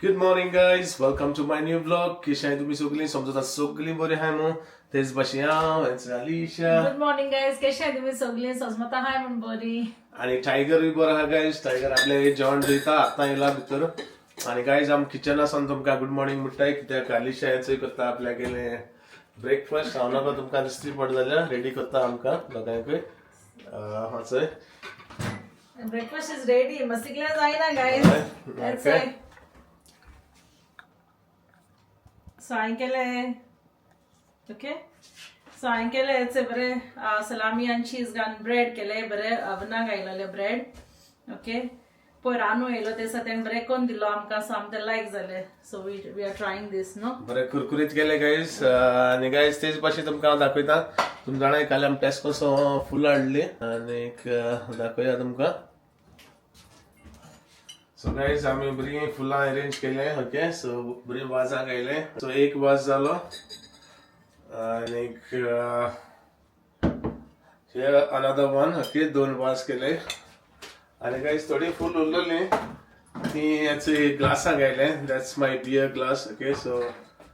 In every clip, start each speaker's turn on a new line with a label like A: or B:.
A: Good morning guys, welcome to my new vlog. कशी आहे तुम्ही सगळी? समजता सगळी बरी आहे मग तेच बशी it's Alicia
B: good morning guys. कशी आहे तुम्ही सगळी? सजमता हाय म्हण बरी.
A: आणि टायगर बी बरं हा गाईज. टायगर आपल्या जेवण दिता आता येला भितर आणि गाईज आम किचन आसन तुमका गुड मॉर्निंग म्हणटाय कित्याक Alicia याचंय करता आपल्या गेले ब्रेकफास्ट हांव नाका तुमका दिसती पड जाल्यार रेडी करता आमकां दोगांयकय हाचंय
B: ब्रेकफास्ट इज रेडी. मस्तिकला जायना गाईज. दॅट्स व्हाय सायं केले. ओके सायं केले याचे बरे सलामी आणि चीज घालून ब्रेड केले बरे अवनाक आयलेले ब्रेड. ओके पयर रानू येयलो ते दिसा तेणें बरें करून दिलो आमकां सो आमकां लायक जालें. So we are trying this no.
A: बरे कुरकुरीत केले गाईज आणि गाईज तेच भाशेन तुमकां हांव दाखयता. तुमी जाणाय काल आमी टेस्कोसो फुलां हाडली आणि दाखोवया तुमकां. सो गाईज आमी बरी फुलां अरेंज केले. ओके सो बरी वाजाक आयले. सो एक वाज जालो आणि अनदर वन. ओके 2 वाज केले आणि गाईज थोडी फुल उरलेली ती याची ग्लासांक आयले. That's my beer glass. Okay so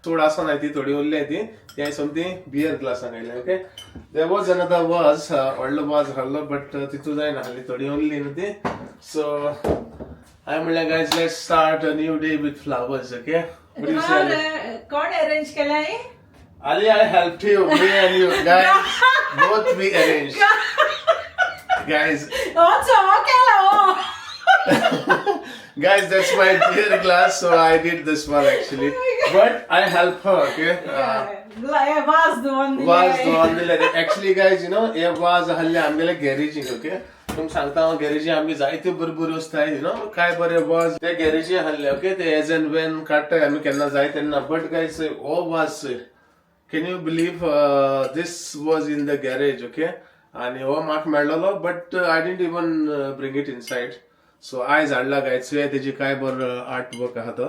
A: चड आसा नाही ती थोडी उरली ती ती हांवें ती बियर ग्लासांक आयले. ओके देर वॉज अनदर वाज व्हडलो वाज हाडलो बट तितू जायना हाली थोडी उरली न्हू ती. सो हांवें म्हणलें guys let's start a new day with flowers. Okay
B: कोण अरेंज केला?
A: Ali, I helped you, me and you guys. Both we arranged. Guys, guys, that's my dear glass, so I did this one actually. But I helped her, okay?
B: was the one.
A: Actually, guys, you know, it was a halli आमगेले गॅरेजींग. Okay तुम सांगता हांव गॅरेजी आमी जायत्यो बऱ्यो बऱ्यो वस्ताय you know काय बरे वाज ते गॅरेजी हाडले. ओके ते एज एंड वेन काडटाय आमी केन्ना जाय तेन्ना. बट गायज हो वाज can you believe this was in the garage. Okay आणि हो म्हाका मेळ्ळलो but I didn't even bring it inside. So आयज हाडला गायज. सो तेजी काय बरो आर्ट वर्क आहा तो.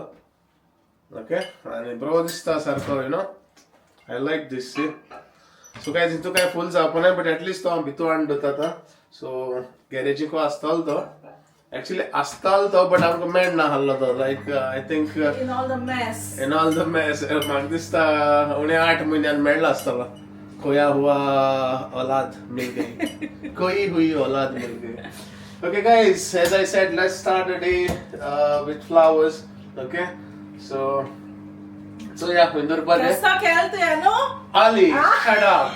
A: ओके आणि बरो दिसता सारको you know I like this. So guys हितू काय फुल जावपा ना बट एटलीस्ट तो हांव भितू हाडून दवरता. सो गॅरेजीक आसतालो तो एक्चुअली आसतालो तो बट आमकां मेळना आहलो तो. Like I think
B: In all the mess.
A: म्हाका दिसता उणे 8 म्हयन्यान मेळ्ळो आसतलो. खोया हुआ औलाद मिल गई. कोई हुई औलाद मिल गई. Okay guys, as I said, let's start the day with flowers. Okay so yeah, Windur Bade
B: कसा खेळतोय नो
A: Ali, shut up.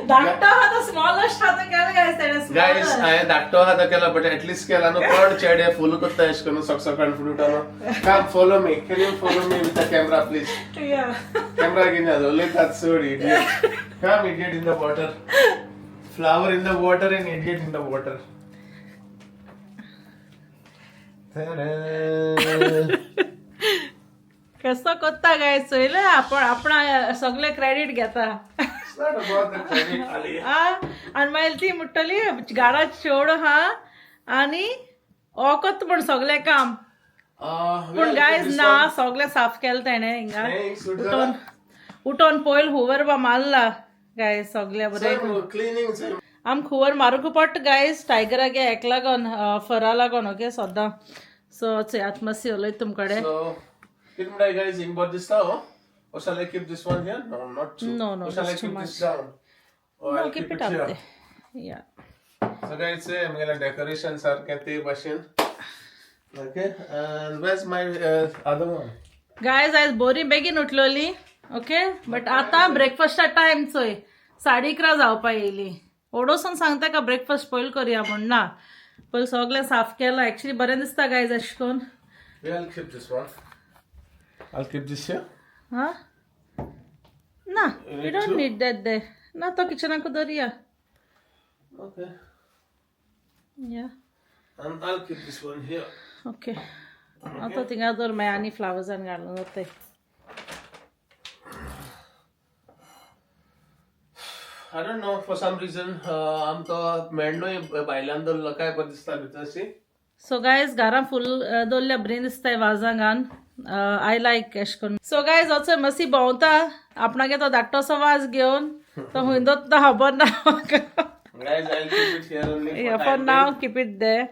B: धाकटा हा तर स्मॉलेस्ट हा तर केला गाइस.
A: Guys, हांवें धाकटो हात केला बट एटलीस्ट केला न्हू. कोण चेडे फुल करता एश करून सकाळ फ्रुटा न्हू. कम follow me. Can you follow me with the camera please? Camera घेऊन या. उलयतात चड idiot. Come idiot in the water. Flower in the water end idiot in the water.
B: कसं करता गाइस चोयले आपण सगळे क्रेडिट घेता.
A: It's not about the credit, Ali.
B: आणि मागीर ती म्हणटली गाडा चेवड हा आणि ओकत म्हण सगळे काम. पण गायज ना सगळे साफ केलं तेणे हिंगा उठोन पयल हुवर बा मारला गायज सगळे बरे. आम खुवर मारूक पडटा गायज टायगरागे एक लागोन फरा लागोन. ओके सद्दां सो आत्मसी उलयत तुमकडे.
A: Guys, in about this now, or shall I keep this one here? No, not too.
B: No,
A: Or shall I
B: that's too
A: keep
B: much.
A: this down? Or
B: No,
A: I'll
B: keep it
A: here.
B: up there. Yeah.
A: So guys, I'm gonna decoration sarkete bashin. Okay, and where's my other one?
B: Guys आज बोरी बेगीन उठलोली. Okay but आता ब्रेकफास्टचा time चोय 11:30 जावपा येयली. ओडोसून सांगता का breakfast पयल करया म्हण ना पयल सगळें साफ केला. एक्चुअली बरें दिसता गायज अशें करून.
A: I'll keep this one. I'll keep this here.
B: हा ना you don't need that they ना तो किचनाक दवरया.
A: Okay.
B: या
A: And I'll keep this one here.
B: Okay आता थिंगा दवर मागीर आनी फ्लावर्सान घालून जाताय.
A: I don't know, for some reason आम तो मेळ्ळोय भायल्यान दवरलो काय बरें दिसता भितर अशी.
B: सो गायज घरां फुल दवरल्या बरें दिसताय वाजां घान. आय लायक एश करून. सो गायज वचोय मसी भोंवता आपणागे तो धाकटोसो वाज घेवन तो हुंय दोत्ता खबर ना.
A: Guys, I'll keep it here only for
B: Yeah, for
A: time
B: now
A: being.
B: keep it there.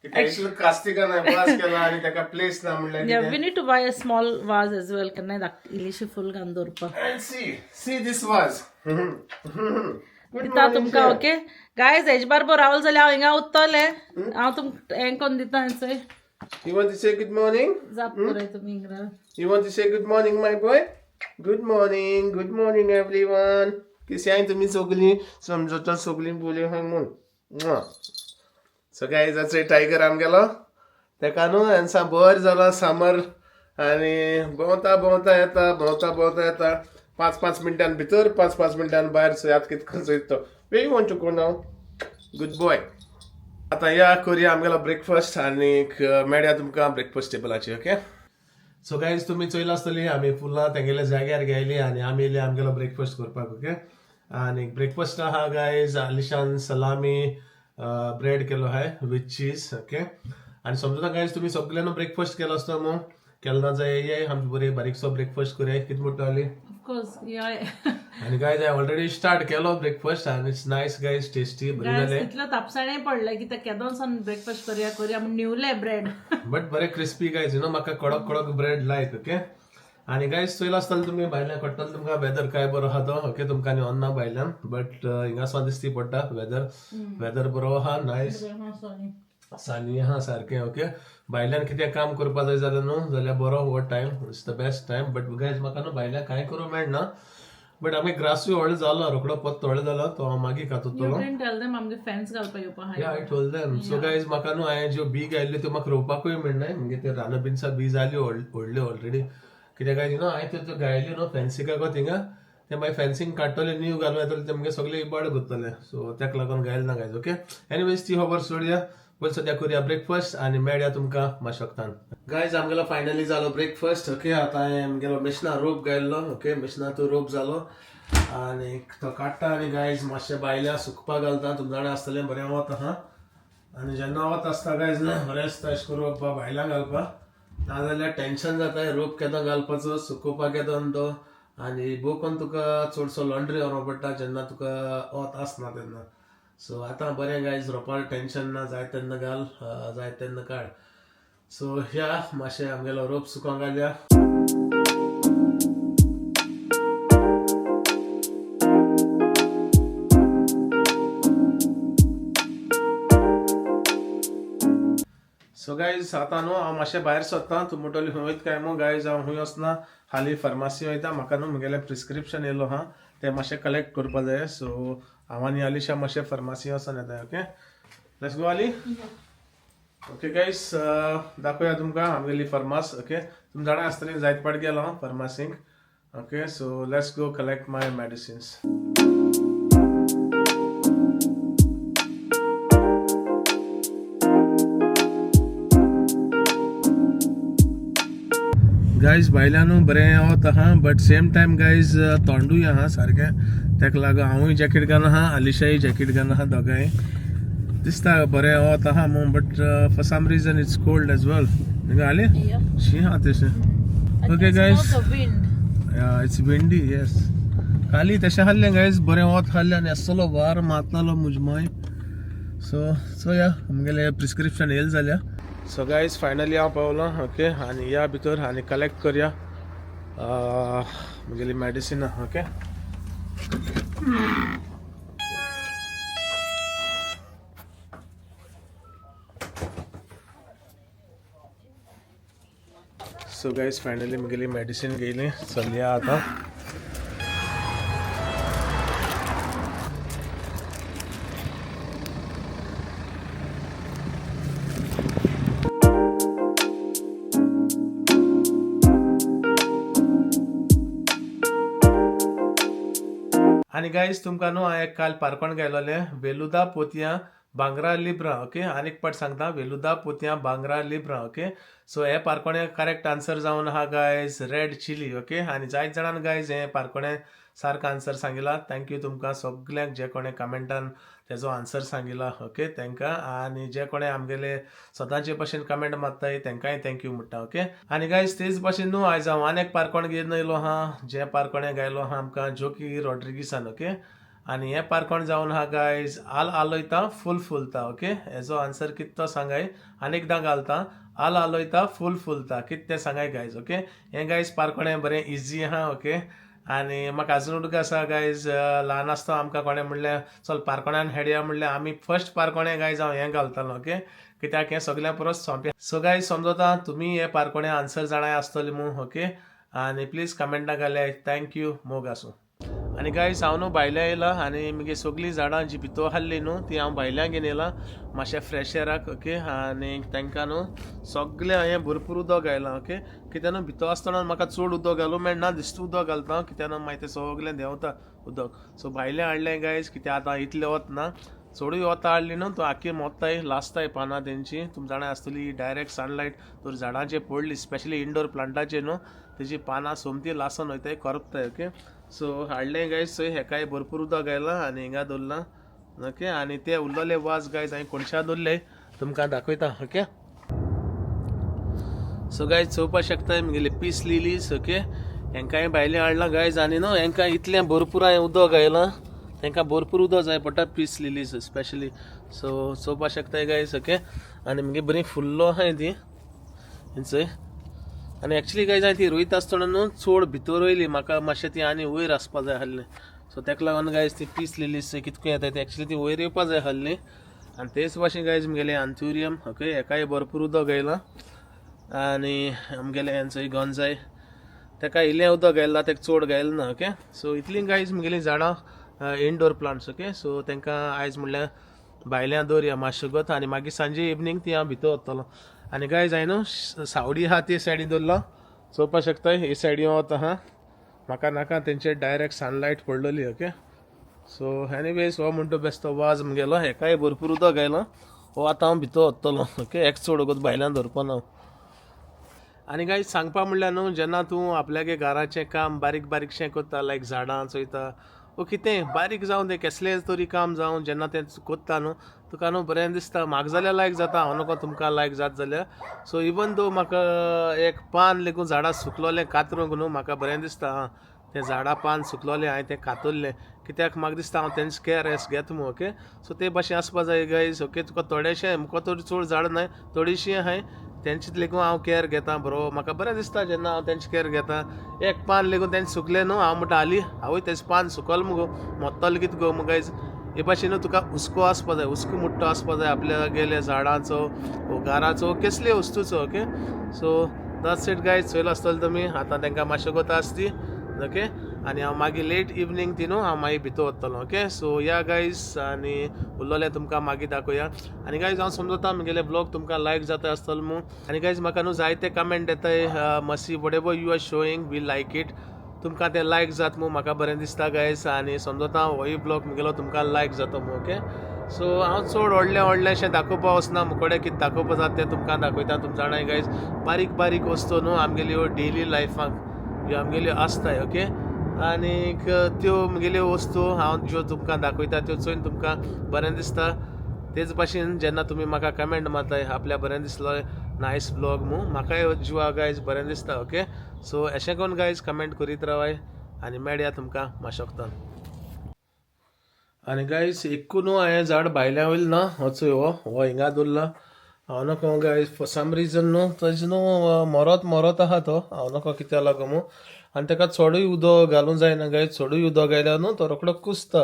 A: इतलं कास्तिका नाही वास केला आणि त्याका प्लेस ना म्हणलं
B: Yeah, we need to buy a small vase as well. Can I इलिशी फुल घालून
A: and see this was
B: दिता तुमका ओके गायज हेज बरोबर रावल जाल्यार हांव हिंगा उत्तले हांव तुमकां हें कोन्न दिता हांचें
A: You want to say good morning?
B: जाप पुराय तुमी हिंगा
A: You want to say good morning, my boy? Good morning everyone. कशी आहे तुम्ही सगळी समजता सगळी बोले हाय म्हणून सो गायज आजचे टायगर आमगेलो तेका न्हू हांचा बर जाला समर आनी भोंवता येता 5 मिनटां भितर 5 मिनटां भायर सो यात कित खंयचो येतो way you want to go now good boy आतां या करूया आमगेलो ब्रेकफास्ट आनीक मेळया तुमकां ब्रेकफास्ट टेबलाचेर ओके सो गायज तुम्ही चोयला आसतली आमी फुलां तेंगेल्या जाग्यार गेली आनी आमी येयली आमगेलो ब्रेकफास्ट करपाक ओके आनी ब्रेकफास्ट आहा गायज आलिशान सलामी ब्रेड केलो हाय विथ चीज ओके आनी समजता गायज तुम्ही सगळ्यांना ब्रेकफास्ट केलो आसता न्हू केलो ना जाय ये आमचे बरे बारीकसो ब्रेकफास्ट करूया कितें म्हणटाली
B: ऑफकोर्स या
A: आनी गायज हांवें ऑलरेडी स्टार्ट केलो ब्रेकफास्ट आनी इट्स नायस गायज टेस्टी बरें जालें
B: इतलो तापसाणें पडलें की ते केदोन सावन ब्रेकफास्ट करूया म्हण निवले ब्रेड
A: बट बरें क्रिस्पी गायज यू नो म्हाका कडक ब्रेड लायक ओके आनी गायज चोयला आसतना तुमी भायल्यान कट्टल तुमकां वेदर काय बरो आहा तो ओके तुमकां आनी ऑन ना भायल्यान बट हिंगासो दिसती पडटा वेदर बरो आहा नायस सानी आहा सारकें ओके भायल्यान कितें काम करपा जाय जाल्यार न्हू जाल्यार बरो हो time it's the best time but guys म्हाका न्हू भायल्यान कांय करूं मेळना बट आमी ग्रासूय व्हडलो जालो रोखडो पत्त व्हडलो जालो तो हांव मागीर खातलो
B: फॅन्स घालपाक येवपा
A: या I told them so guys म्हाका न्हू हांवें ज्यो बी घायल्ल्यो त्यो म्हाका रोवपाकूय मेळनाय म्हणजे ते रानबिन्सा बी जाल्यो व्हडल्यो ऑलरेडी कित्याक गायज न्हू हांवें त्यो घायल्यो न्हू फॅन्सीक गो थिंगा ते मागीर फॅन्सींग काडटले न्यू घालूं येतले ते मागीर सगळे इबाड करतले सो ताका लागून घायल ना गायज ओके एनीवेज ती खबर सोडया पण सद्या करूया ब्रेकफास्ट आनी मेळया तुमकां माशक्तान गायज आमगेलो फायनली जालो ब्रेकफास्ट ओके आतां हांवें आमगेलो मिशना रोप घायल्लो ओके मिशना तो रोप जालो आनी तो काडटा आनी गायज मातशें भायल्या सुकपाक घालता तुमच्या जाणा आसतलें बरें वत आहा आनी जेन्ना वत आसता गायज ना बरें आसता अशें करून भायल्या घालपाक नाजाल्यार टेन्शन जाता रोप केदो घालपाचो सुकोवपाक येदो तो आनी बोकून तुका चडसो लॉन्ड्री व्हरपा पडटा जेन्ना तुका वत आसना तेन्ना सो आतां बरें गायज रोपार टेन्शन ना जाय तेन्ना घाल जाय तेन्ना काड सो ह्या मातशें आमगेलो रोप सुकोवंक घालया सो गायज आतां न्हू हांव मातशें भायर सरतां तूं म्हणटली खंय वयता काय मग गायज हांव खंय वचना हालीं फार्मासी वयता म्हाका न्हू म्हगेलें प्रिस्क्रिप्शन येयलो हा तें मातशें कलेक्ट करपा जाय सो हांव आनी आलिशा मातशें फार्मासी वचून येता ओके लेट्स गो आली ओके गायज दाखोवया तुमकां आमगेली फार्मास ओके तुमी जाणा आसतलीं जायत पाट गेलो हांव फार्मासींक okay so let's go collect my medicines guys भायल्यान बरें वत आहा बट सेम टायम गायज थोंडूय आहा सारकें तेका लागून हांवूय जॅकेट घालून आहा आलिशाय जॅकेट घालून आहा दोगांय दिसता बरें वत आहा मू but for some reason it's cold as well आले शी आहा तशें okay guys it's windy yes काली तशें आहलें गायज बरें वत आहलें आनी आसलो वार मारतालो मुजमाय सो या आमगेलें प्रिस्क्रिप्शन येयलें जाल्यार सो गायज फायनली हांव पावलो ओके आनी या भितर आनी कलेक्ट करया म्हगेली मेडिसिनां ओके सो गायज फायनली म्हगेली मेडिसीन घेयली चलया आतां आनी गायज तुमकां न्हू हांवें काल पारकोण गेलोलें वेलुदा पोतयां बांगरा लिब्रा ओके आनीक पाट सांगता वेलुदा पोतयां बांगरा लिब्रा ओके सो हे पारकोणें करेक्ट आन्सर जावन आहा गायज रेड चिली ओके आनी जायत जाणांन गायज हें पारकोणें सारको आन्सर सांगिला थँक्यू तुमकां सगल्यांक जे कोणें कमेंटान तेजो आन्सर सांगिला ओके तांकां आनी जे कोणें आमगेले सदांचे भशेन कमेंट मारताय तांकांय थँक्यू म्हणटा ओके आनी गायज तेच भशेन न्हू आयज हांव आनी एक पारकोण घेवन येयलो आहा जे पारकोणें गायलो आहा आमकां जोकी रॉड्रिगीसान ओके आणि हे पारकोण जावन हा गायज आल आलोयता फुल फुलता ओके हेजो आन्सर कित तो सांगाय अनेकदा घालता आल आलोयता फुल फुलता कित ते सांगाय गायज ओके हे गायज पारकोणें बरें इजी आहा ओके आनी म्हाका आजून उडको आसा गायज ल्हान आसता आमकां कोणें म्हणलें चल पारकोण्यान हेडया म्हणलें आमी फर्स्ट पारकोणें गायज हांव हें घालतालो ओके कित्याक हें सगळ्या परस सोंपें सो गायज समजता तुमी हे पारकोणें आन्सर जाणाय आसतली म्हूण ओके आनी प्लीज कमेंटा घाल्याय थँक्यू मोग आसूं आनी गायज हांव न्हू भायल्या येयला आनी म्हगे सगळीं झाडां जी भितर हाडली न्हू ती हांव भायल्यान घेवन येयला मातशें फ्रेश एराक ओके आनी तांकां न्हू सगळें हांवें भरपूर उदक घायलां ओके कित्याक न्हू भितर आसतना म्हाका चड उदक घालूं मेळना दिसता उदक घालता कित्याक न्हू मागीर तें सगळें देंवता उदक सो भायलें हाडलें गायज कित्याक आतां इतलें वतना चडूय वता हाडली न्हू तो आख्खी मोत्ताय लासताय पानां तेंची तुमी जाणां आसतली डायरेक्ट सनलायट तर झाडांचेर पडली स्पेशली इंडोर प्लांटाचेर न्हू तेजी पानां सोमती लासन वयताय करपताय ओके सो हाडलें गायज सो हेकाय भरपूर उदक घायलां आनी हिंगा दवरलां ओके आनी ते उरलेले वाज गायज हांवें कोणशा दवरले तुमकां दाखयता ओके सो गायज चोवपाक शकता म्हगेले पीस लिलीज ओके हेंकाय भायलें हाडलां गायज आनी न्हू हेंकां इतलें भरपूर हांवें उदक घायलां तांकां भरपूर उदक जाय पडटा पीस लिलीज स्पेशली सो चोवपाक शकताय गायज ओके आनी म्हगे बरी फुल्लो आहाय ती थंय आनी एक्चुली गायज हांवें ती रोयता आसतना न्हू चड भितर रोयली म्हाका मातशें ती आनी वयर आसपा जाय आहलें सो तेका लागून गायज ती पीस लिलीज कितको येता ती एक्चुली ती वयर येवपा जाय आहली आनी तेच भाशेन गायज म्हगेलें आंथुरियम ओके हेकाय भरपूर उदक घायलां आनी आमगेलें हेंचोय गंजाय तेका इल्लें उदक घायलां तेका चड घायलें ना ओके सो इतलीं गायज म्हगेलीं झाडां इंडोर प्लांट्स ओके सो तांकां आयज म्हणल्यार भायल्यान दवरया मातशें गोत आनी मागीर सांजे इवनींग ती हांव भितर वतलो आनी गायज हांवें न्हू सावडी आहा ती सायडीन दवरला चोवपाक शकताय हे सायडीन वता आहा म्हाका नाका तेंचेर डायरेक्ट सनलायट पडलेली ओके सो एनीवेज हो म्हणटा बेस्तो वाज म्हगेलो हेकाय भरपूर उदक घायलां हो आतां हांव भितर वतलो ओके एक चड गोत भायल्यान धरपा ना आनी गायज सांगपा म्हणल्यार न्हू जेन्ना तूं आपल्यागे घराचें काम बारीक बारीकशें करता लायक झाडां चोयता वो कितें बारीक जावन तें कसलें तरी काम जावं जेन्ना तें कोत्ता न्हू तुका न्हू बरें दिसता म्हाका जाल्यार लायक जाता हांव नको तुमकां लायक जात जाल्यार सो इवन दो म्हाका एक पान लेगून झाडां सुकलोलें कातरूंक न्हू म्हाका बरें दिसता आं तें झाडां पान सुकलोलें हांवें तें कातरलें कित्याक म्हाका दिसता हांव तेंच केअर घेता म्हूण ओके सो ते भाशेन आसपा जाय गायज ओके तुका थोडेशें म्हाका तरी चड झाड नाय थोडीशीं आहाय तेंचीत लेगून हांव केअर घेता बरो म्हाका बरें दिसता जेन्ना हांव तेंची केअर घेता एक पान लेगून तेंचें सुकलें न्हू हांव म्हणटा हाली आवय तेजें पान सुकल मुगो मोत्तलो कितें गो मुगो गायज हे भाशेन तुका हुस्को आसपा जाय हुस्को मुट्टो आसपा जाय आपल्या गेल्या झाडांचो वो घराचो कसले वस्तूचो okay so that's it guys चोयलो आसतलो तुमी आतां तांकां मातशें कोता आसती ओके आनी हांव मागीर लेट इवनींग ती न्हू हांव मागीर भितर वतलो ओके सो या गायज आनी उरलोलें तुमकां मागीर दाखोवया आनी गायज हांव समजता म्हगेले ब्लॉग तुमकां लायक जाता आसतलो म्हूण आनी गायज म्हाका न्हू जायते कमेंट येताय मसी whatever you are showing we like it तुमकां तें लायक जाता म्हूण म्हाका बरें दिसता गायज आनी समजता होय ब्लॉग म्हगेलो तुमकां लायक जाता म्हूण ओके सो हांव चड व्हडलेंशें दाखोवपा वचना मुकोडे कितें दाखोवपा जाता तें तुमकां दाखयता तुमी जाणाय गायज बारीक बारीक वस्तू न्हू आमगेल्यो डेली लायफाक ह्यो आमगेल्यो आसताय ओके आनीक त्यो म्हगेल्यो वस्तू हांव ज्यो तुमकां दाखयता त्यो चोयन तुमकां बरें दिसता तेच भाशेन जेन्ना तुमी म्हाका कमेंट मारताय आपल्या बरें दिसलो नायस ब्लॉग म्हूण म्हाकाय जिवा गायज बरें दिसता ओके सो अशें करून गायज कमेंट करीत रावाय आनी मेळया तुमकां माशोकतान आनी गायज एकू न्हू हांवें झाड भायल्या वयलें ना हो चोय हो हिंगा दवरला हांव नको गायज फॉर सम रिजन न्हू तेजे न्हू मरत आहा तो हांव नको कित्याक लागून म्हूण आनी ताका चडूय उदक घालूंक जायना गायज चडूय उदक घायल्यार न्हू तो रोखडो कुसता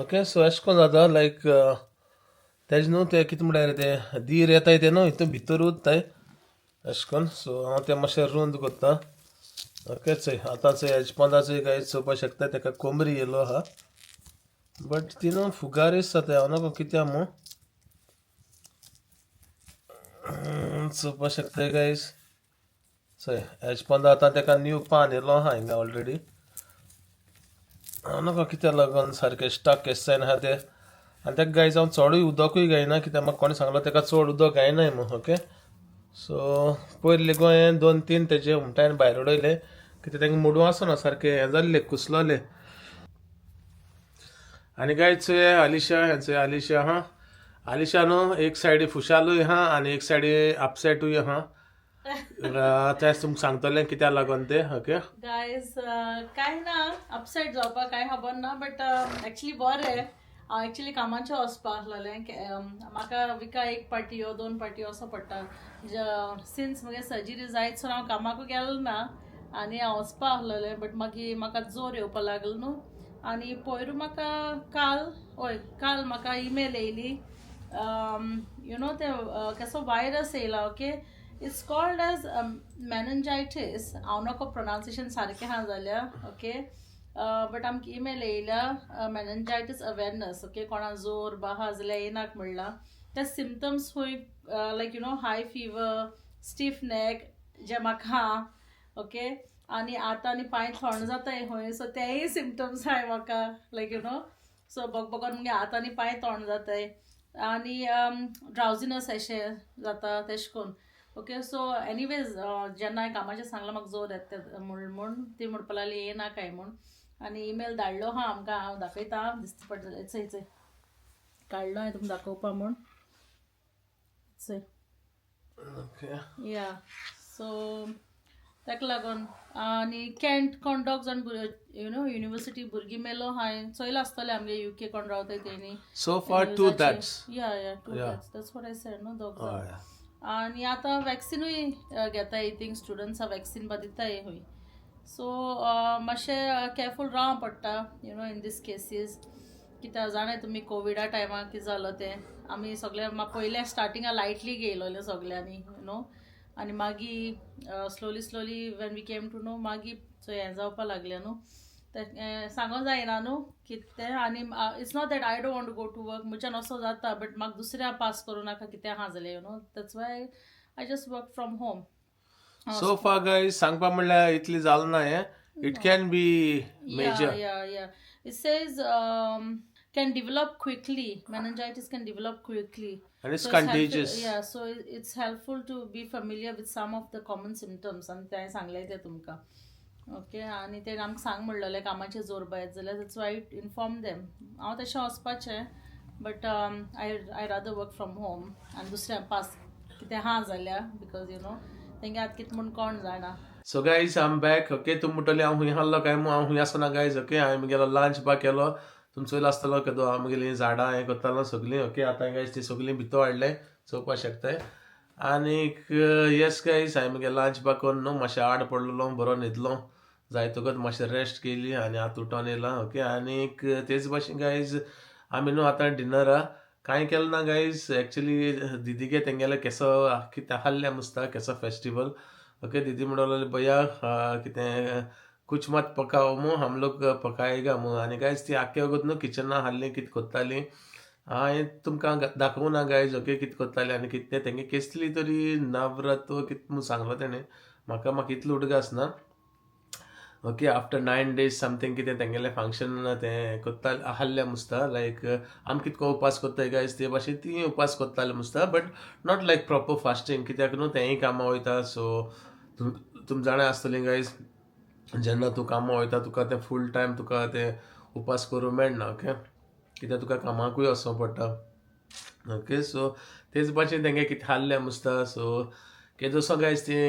A: ओके सो अशें करून जाता लायक तेजे न्हू तें कितें म्हणल्यार तें धीर येताय तें न्हू हितून भितर उरताय अशें करून सो हांव तें मातशें रुंद करता ओके चोय आतां चोय हेजे पोंदाचोय गायज चोवपाक शकता तेका कोंबरी येयलो आहा बट ती न्हू फुगारीस जाताय हांव नको कित्याक म्हूण चोवपाक शकताय गायज चोय हेजे पोंदा आतां तेका न्यू पान येयलो आहा हिंगा ऑलरेडी हांव नको कित्याक लागून सारकें स्टक केस जायना आहा तें आनी तेका गायज हांव चडूय उदकूय घायना कित्याक म्हाका कोणें सांगलो तेका चड उदक घायनाय म्हूण ओके सो पयर लेगून हांवें 2-3 तेजे उमट्यान भायर उडयले कित्याक तेंका मुडू आसना सारकें हें जाल्लें कुसलोलें आनी गायज चोय आलिशा हेंचोय आलिशा आहा आलिशा न्हू एक सायडी फुशालूय आहा आनी एक सायडी अपसेटूय आहा तेच तुमकां सांगतलें कित्याक लागून ते ओके
B: गायज काय ना अपसेट जावपाक काय खबर ना बट एक्चुअली बरें हांव एक्चुअली कामाचें वचपा आसलेलें म्हाका विका 1 पार्टी ओ 2 पार्टी वचो पडटा सिन्स म्हगे सर्जरी जायत सो हांव कामाकूय गेलो ना आनी हांव वचपा आसलेलें बट मागीर म्हाका जोर येवपा लागलो न्हू आनी पयरू म्हाका काल म्हाका ईमेल येयली यू नो ते कसो वायरस येयला ओके इट्स कॉल्ड एज मेनंजायटीस हांव नको प्रोनाउन्सिएशन सारकें आहा जाल्यार ओके बट आमकां ईमेल येयल्या मेनंजायटीस अवेरनस ओके कोणा जोर बाहा जाल्यार येनाक म्हणलां ते सिम्पटम्स खूंय like you know high fever stiff neck जे म्हाका आहा ओके आनी आतां आनी पांय थंड जाताय खंय सो तेय सिम्पटम्स आहाय म्हाका लायक यू नो सो बगबगोन मुगे हात आनी पांय थंड जाताय आनी ड्रावजिनस अशें जाता तेशें कोन्न ओके सो एनीवेज जेन्ना हांवें कामाचें सांगलां म्हाका जोर येता म्हूण ती म्हणपा लागली येना काय म्हूण आनी ईमेल धाडलो हा आमकां हांव दाखयता दिसता पडटलें चोय काडलो हांवें तुमकां दाखोवपा म्हूण चोय या सो ताका लागून आनी कॅन्ट कोण दोग जाण यू नो युनिवर्सिटी भुरगीं मेलो हांवें चोयलां आसतलें आमगे UK कोण रावताय तेणी
A: सो फार 2 deaths
B: या 2 deaths that's what I said no दोग जाण आनी आतां वॅक्सिनूय घेताय आय थिंक स्टुडंट्सां वॅक्सिन बा दिताय हूंय सो मातशें केअरफूल रावं पडटा you know in these cases कित्याक जाणाय तुमी कोविडा टायमार कितें जालो तें आमी सगळे पयले स्टार्टिंगा लायटली घेयलोलें सगल्यांनी यू नो आनी मागीर slowly when we came to know मागीर हें जावपा लागलें न्हू तें सांगो जायना न्हू कितें आनी it's not that I don't want to go to work म्हज्यान असो जाता बट म्हाका दुसऱ्या पास करूं नाका कितें आहा जालें you know that's why I just work from home
A: so far guys सांगपा म्हणल्यार इतली जालें ना हें it can be major
B: yeah it says can develop quickly meningitis can develop quickly
A: and it's
B: so
A: contagious
B: so it's helpful to be familiar with some of the common symptoms and ते सांगले ते तुमकां okay आनी ते आमकां सांग म्हणलेलें कामाचें जोर बायत जाल्यार दॅट्स वाय इन्फॉर्म देम हांव तशें वचपाचें but I rather work from home आनी दुसऱ्या पास कितें आहा जाल्यार बिकॉज यू नो तेंगे आतां कितें म्हूण कोण जाणा
A: so guys I am back okay तुमी म्हणटले हांव खूंय आहलो काय हांव खूंय आसना गायज ओके हांवें म्हगेलो लंच बा केलो तुमचो चोयलो आसतलो केदो हांव म्हगेलीं झाडां हें करतालो सगळीं ओके आतां गायज ती सगळीं भितर हाडले चोवपा शकताय आनीक येस गायज हांवें म्हगे लंच बा करून न्हू मातशें आड पडलेलो बरो न्हिदलो जायतकच मातशें रेस्ट केली आनी आतां उठोन येयलां ओके आनीक तेच भाशेन गायज आमी न्हू आतां डिनरा कांय केलें ना गायज एक्चुअली दिदीगे तेंगेले केसो कितें आहलें मुस्ता केसो फेस्टिवल ओके दीदी म्हणून भैया कितें कुछ मत पकाओ मो हम लोग पकाएगा मो आनी गायज ती आख्खे वगत न्हू किचना आहली कितें कोत्ताली हांवें तुमकां दाखोवं ना गायज ओके कितें कोत्ताली आनी कितें तेंगे कसली तरी नवरत्व कितें म्हूण सांगलो तेणें म्हाका इतलो उडगास ना ओके आफ्टर 9 days समथींग कितें तेंगेलें फंक्शन तें कोत्ता आहलें मुस्ता लायक आमी कितको उपास कोत्ताय गायज ते भाशेन ती उपास कोत्ताले मुस्ता but not like proper fasting कित्याक न्हू तेंय कामां वयता सो तुमी जाणां आसतलीं गायज जेन्ना तूं कामां वयता तुका तें फूल टायम तुका तें उपास करूं मेळना ओके कित्याक तुका कामाकूय वचों पडटा ओके सो तेच भाशेन तेंगे कितें आहलें मुस्ता सो केदोसो गायज ती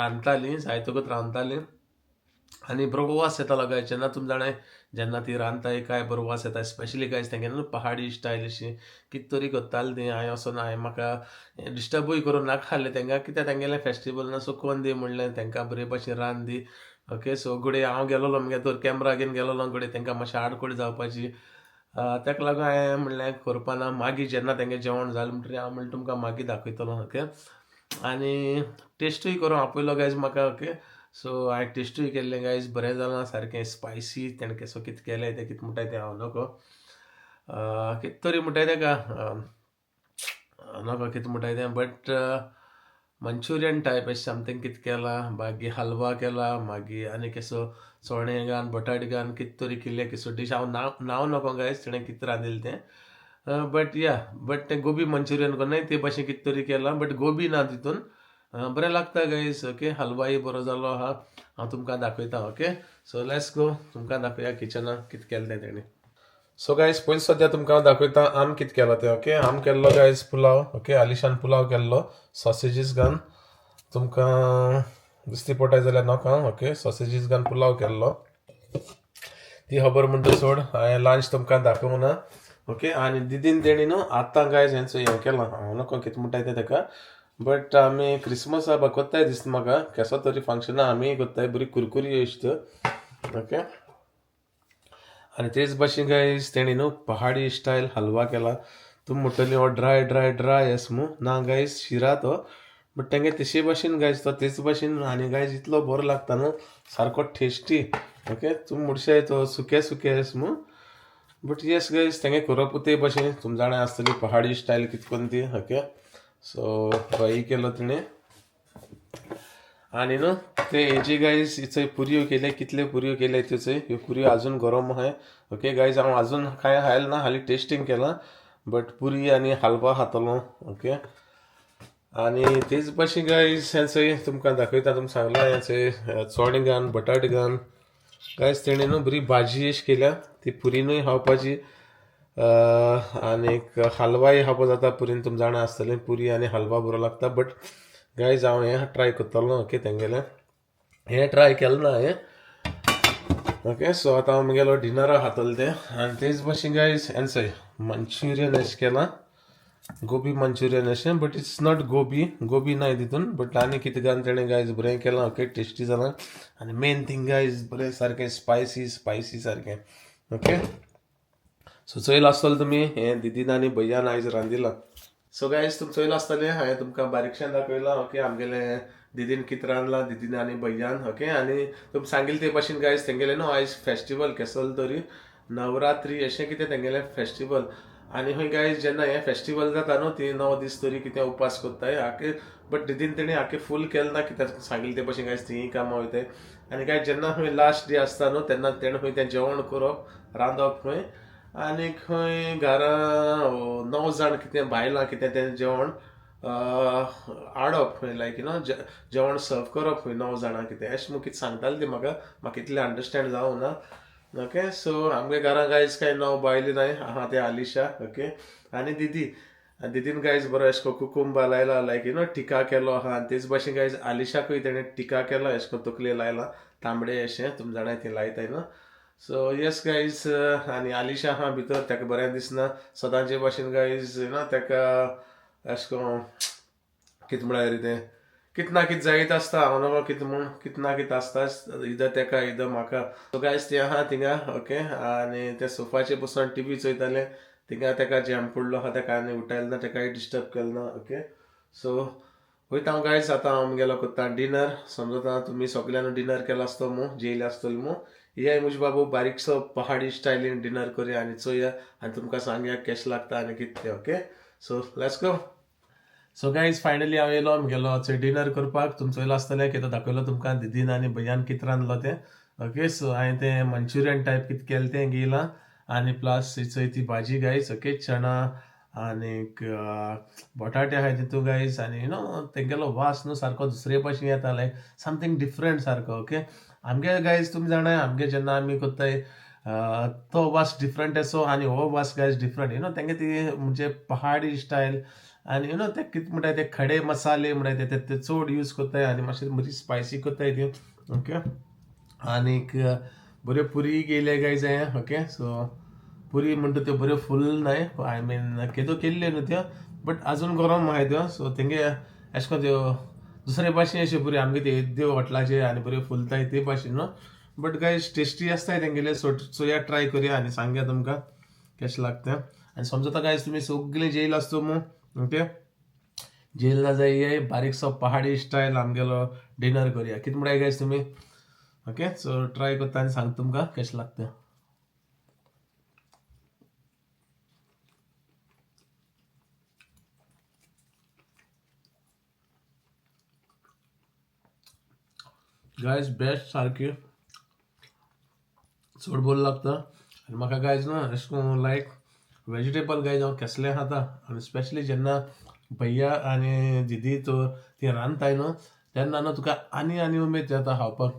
A: रांदतालीं जायतकच रांदतालीं आनी बरो वास येतालो गाय जेन्ना तुमी जाणाय जेन्ना ती रांदताय काय बरो वास येता स्पेशली गायज तेंगे न्हू पहाडी स्टायल अशी कितें तरी कोत्ताली ती हांवें वचोन हांवें म्हाका डिस्टर्बूय करूं नाका आहलें तेंकां कित्याक तेंगेलें फेस्टिवल ना सो कोन्न दी म्हणलें तेंकां बरे भाशेन रांद दी ओके सो घोडये हांव गेलोलो म्हगे तर कॅमेरा घेवन गेलोलो घोडये तेंकां मातशें आडकोडी जावपाची ताका लागून हांवें म्हणलें करपा ना मागीर जेन्ना तेंगे जेवण जालें म्हणटरी हांव म्हणलें तुमकां मागीर दाखयतलो ओके आनी टेस्टूय करूं आपयलो गायज म्हाका ओके सो हांवें टेस्टूय केल्लें गायज बरें जालां सारकें स्पायसी तेणें केसो कितें केलें तें कितें म्हणटाय तें हांव नोको कितें तरी म्हणटाय तेका नोको कितें म्हणटाय तें बट मंचुरियन टायप अशें समथींग कितें केलां मागीर हलवा केला मागीर आनी केसो चोणे घान बटाट घान कितें तरी केल्लें केसो डीश हांव नांव नोको गायज तेणें कितें रांदिल्लें तें बट तें गोबी मंचुरियन कोन्नाय ते भाशेन कितें तरी केलां बट गोबी ना तितून बरें लागता गायज ओके हलवाय बरो जालो आहा हांव तुमकां दाखयतां ओके सो लेट्स गो तुमकां दाखोवया किचनाक कितें केलें तें तेणें सो गायज पयलीं सद्या तुमकां हांव दाखयतां आम कितें केलां तें ओके आम केल्लो गायज पुलाव ओके आलिशान पुलाव केल्लो सॉसेजीस घान तुमकां दुसरी पोटाय जाल्यार नाका. ओके, सॉसेजीस घालून पुलाव केल्लो ती खबर म्हणटा सोड. हांवें लंच तुमकां दाखोवंक ना. ओके, आनी दिदीन तेणी न्हू आतां गायज हेंचो हें केलां. हांव नको कितें म्हणटाय तें तेका, बट आमी क्रिसमसा कोत्ताय दिसता म्हाका. केसो तरी फंक्शना आमी कोत्ताय बरी कुरकुरी इश्ट. ओके, आनी तेच भाशेन गायज तेणी न्हू पहाडी स्टायल हलवा केला. तुमी म्हणटली हो ड्राय ड्राय ड्राय येस मू ना गायज शिरा तो, बट तेंगे तेशे भाशेन गायज तो तेच भाशेन आनी गायज इतलो बरो लागता न्हू, सारको टेस्टी. ओके, तुमी म्हणशाय तो सुके सुके येस मू, बट येस गायज तेंगे करप ते भाशेन तुमी जाणा आसतली पहाडी स्टायल कितकोन ती. ओके, सो फ्राय केलो तिणें आनी न्हू ते हेजी गायज थंय पुरयो केले. कितले पुरयो केले त्यो थंय, ह्यो पुरयो आजून गरम आहाय. ओके गायज, हांव आजून कांय खायल ना, हाली टेस्टींग केलां, बट पुरी आनी हलवा खातलो. ओके, आनी तेच भाशेन गायज हेंचोय तुमकां दाखयता. तुमकां सांगलां हेंचोय चोणे घान बटाट घान गायज तेणी न्हू बरी भाजी अशी केल्या. ती पुरीनूय खावपाची आनीक हलवाय खावपा जाता पुरीन. तुमी जाणा आसतलें पुरी आनी हलवा बरो लागता. बट गायज हांव हें ट्राय करतलो. ओके, तेंगेलें हें ट्राय केलें ना हांवें. ओके, सो आतां हांव म्हगेलो डिनरा खातलो तें. आनी तेच भाशेन गायज हेंचोय मंचुरियन अशें केलां, गोबी मंचुरियन अशें, बट इट्स नॉट गोबी, गोबी नाय तितून, बट आनी कितें घालून तेणें गायज बरें केलां. ओके, टेस्टी जालां. आनी मेन थिंग गायज बरें सारकें स्पायसी स्पायसी सारकें. ओके, सो चोयला आसतलो तुमी हें दिदीन आनी भैयान आयज रांदिलां. सो गायज तुमी चोयला आसतलें हांवें तुमकां बारीकशें दाखयलां. ओके, आमगेलें दिदीन कितें रांदलां दिदीन आनी भैयान. ओके, आनी तुमी सांगिल्लें ते भाशेन गायज तेंगेलें न्हू आयज फेस्टिवल केसलो तरी नवरात्री अशें कितें तेंगेलें फेस्टिवल. आनी खंय गायज जेन्ना हें फेस्टिवल जाता न्हू ती 9 दीस तरी कितें उपास कोत्ताय आखे, बट दिदीन तेणी आखे फूल केलें ना कित्याक सांगिल्लें ते भाशेन गायज तींय कामां वयताय. आनी गायज जेन्ना खंय लास्ट डे आसता न्हू तेन्ना तेणें खंय तें जेवण करप रांदप खंय, आनी खंय घरा 9 जाण कितें बायलां कितें तें जेवण हाडप खंय, लायक यू नो जेवण सर्व करप खंय 9 जाणां कितें अशें कितें सांगतालें ती म्हाका इतलें अंडरस्टँड जावं ना. ओके, सो आमगे घरा गायज कांय 9 बायली नाय आहा ते आलिशा. ओके, आनी दिदीन गायज बरो एशको कुकुंबा लायला, लायक यू नो टिका केलो आहा. आनी तेच भाशेन गायज आलिशाकूय तेणें टिका केलो एशको तकले लायला तांबडे अशें, तुमी जाणाय ती लायताय न्हू. सो येस गायज, आनी आलिशा आहा भितर तेका बरें दिसना सदांचे भाशेन गायज यू नो तेका एशको कितें म्हळ्यार तें कितें ना कितें जायत आसता. हांव नको कितें म्हूण कितें ना कितें आसताच, इदर तेका इदर म्हाका. सो गायज ती आहा थिंगा. ओके, आनी ते सोफाचेर बसून टीव्ही चोयताले थिंगा. तेका जॅम पडलो आहा तेका आनी उठयलो ना, तेकाय डिस्टर्ब केलो ना. ओके, सो वयता हांव गायज. आतां हांव म्हगेलो कोत्ता डिनर. समजता तुमी सगळ्यांनी डिनर केलो आसतो मू, जेयले आसतले मू. ये मुज बाबू बारीकसो पहाडी स्टायलीन डिनर करुया आनी चोया आनी तुमकां सांगया केशें लागता आनी कितें तें. Okay, so let's go. So guys finally हांव येयलो म्हगेलो चोय डिनर करपाक. तुमी चोयलो आसतलें कितें दाखयलो तुमकां दिदीन आनी भैयान कितें रांदलो तें. ओके, सो हांवें तें मंचुरियन टायप कितें केलें तें घेयलां आनी प्लस चोय ती भाजी गायज. ओके, चणा आनीक बटाटे आहाय तितू गायज. आनी यू नो तेंगेलो वास न्हू सारको दुसरे भाशेन येता, लायक समथींग डिफरंट सारको. ओके, आमगे गायज तुमी जाणाय आमगे जेन्ना आमी कोत्ताय तो वास डिफरंट असो आनी हो वास गायज डिफरंट. यू नो तेंगे ती म्हणजे पहाडी स्टायल आनी यू नो ते कितें म्हणटाय ते खडे मसाले म्हणटाय ते चड यूज कोत्ताय आनी मातशें बरी स्पायसी कोत्ताय ती. ओके, आनीक बऱ्यो पुरी केले गायज हांवें. ओके, सो पुरी म्हणटा त्यो बऱ्यो फूल नाय, आय मीन केदो केल्ल्यो न्हू त्यो, बट आजून गरम आहाय त्यो. सो तेंगे एशें कोन्न त्यो दुसरे भाशेन अशें पुरी आमगे ते येद्यो हॉटलाचे आनी बऱ्यो फुलताय ते भाशेन न्हू, बट गायज टेस्टी आसताय तेंगेले. चोया ट्राय करया आनी सांगया तुमकां केशें लागता. आनी समजता गायज तुमी सगळीं जेयला आसतो मू. ओके, जेयला ना जाय बारीकसो पहाडी स्टायल आमगेलो डिनर करुया. कितें म्हणाय गायज तुमी. ओके, सो ट्राय करता आनी सांगता तुमकां केशें लागता. गायज बेस्ट सारकी, चड बरो लागता. आनी म्हाका गायज न्हू अशें करून लायक वेजिटेबल गायज हांव केसलें खाता. आनी स्पेशली जेन्ना भैया आनी दिदी ती रांदताय न्हू तेन्ना न्हू तुका आनी आनी उमेद जाता खावपाक.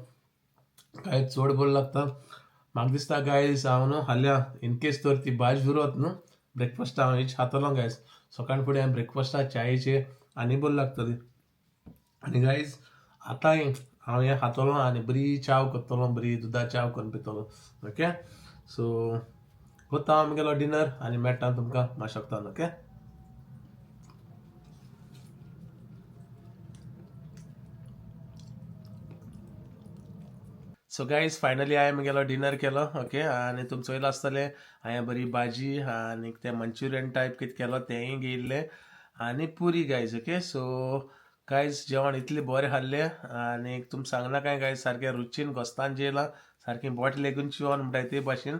A: गायज चड बरो लागता. म्हाका दिसता गायज हांव न्हू हाल्या इनकेस तर ती भाजी उरत न्हू ब्रेकफास्टा हांव हेच खातलो गायज. सकाळ फुडें हांवें ब्रेकफास्टा चायेचेर आनी बरो लागता ती. आनी गायज आतां हांव हें खातलो आनी बरी चाव करतलो बरी दुदा चाव करून पितलो ओके सो कोत्ता हांव म्हगेलो डिनर आनी मेळटा तुमकां माशक्तान ओके सो गायज फायनली हांवें म्हगेलो डिनर केलो ओके आनी तुमी चोयलो आसतलें हांवें बरी भाजी आनी तें मंचुरियन टायप कितें केलो तेंय घेयल्लें आनी पुरी गायज ओके सो गायज जेवण इतलें बरें हाडलें आनी तुमी सांगना काय गायज सारकें रुचीन घोस्तान जेयलां सारकें बोट लेगून चिवोन म्हणटाय ते भाशेन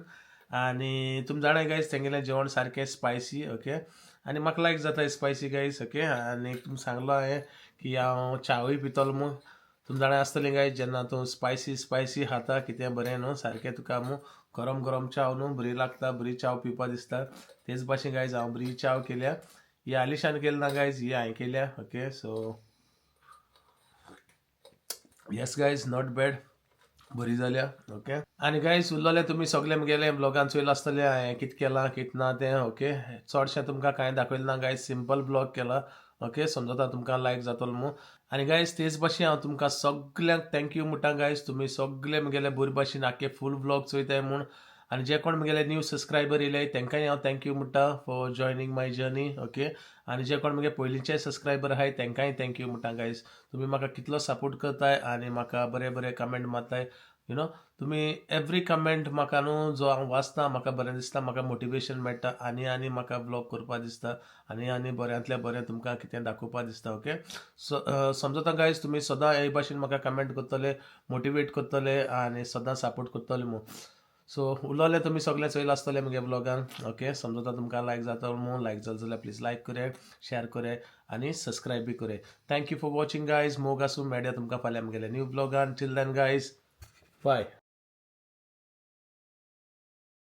A: आनी तुमी जाणाय गायज तेंगेलें जेवण सारकें स्पायसी ओके आनी म्हाका लायक जाता स्पायसी गायज ओके आनी तुमी सांगलो हांवें की हांव चावूय पितोलो म्हूण तुमी जाणां आसतलें गायज जेन्ना तूं स्पायसी खाता कितें बरें न्हू सारकें तुका गरम गरम चाव न्हू बरी लागता बरी चाव पिवपा दिसता तेच भाशेन गायज हांव बरी चाव केल्या ही आलिशान केली ना गायज ही हांवें केल्या okay so yes guys not bad बरी जाल्या ओके आनी गायज उरलोले तुमी सगळे म्हगेले ब्लॉगान चोयलो आसतले हांवें कितें केलां कितें ना तें ओके चडशें तुमकां कांय दाखयलें ना गायज सिंपल ब्लॉग केला ओके समजता तुमकां लायक जातलो म्हूण आनी गायज तेच भाशेन हांव तुमकां सगळ्यांक थँक्यू म्हणटा गायज तुमी सगळे म्हगेले बरे भाशेन आख्खे फूल ब्लॉग चोयताय म्हूण आनी जे कोण म्हगेले न्यू सबस्क्रायबर येयले तेंकांय हांव थँक्यू म्हणटा for joining my journey okay आनी जे कोण म्हगे पयलींचे सबस्क्रायबर आहाय तेंकांय थँक्यू म्हणटा गायज तुमी म्हाका कितलो सपोर्ट करताय आनी म्हाका बरे बरे कमेंट मारताय यू नो तुमी एवरी कमेंट म्हाका न्हू जो हांव वाचता म्हाका बरें दिसता म्हाका मोटिवेशन मेळटा आनी म्हाका ब्लॉग करपा दिसता आनी बऱ्यांतल्या बरें तुमकां कितें दाखोवपा दिसता ओके सो समजता गायज तुमी सदां हे भाशेन म्हाका कमेंट करतले मोटिवेट करतले आनी सदां सपोर्ट करतले म्हूण सो उरलोले तुमी सगळे चोयलो आसतले म्हगे ब्लॉगान ओके समजता तुमकां लायक जाता म्हूण लायक जालें जाल्यार प्लीज लायक करे शेअर करे आनी सबस्क्रायब बी करे थँक्यू फॉर वॉचिंग गायज मोग आसूं मेळया तुमकां फाल्यां म्हगेल्या न्यू ब्लॉगान टिल देन गायज बाय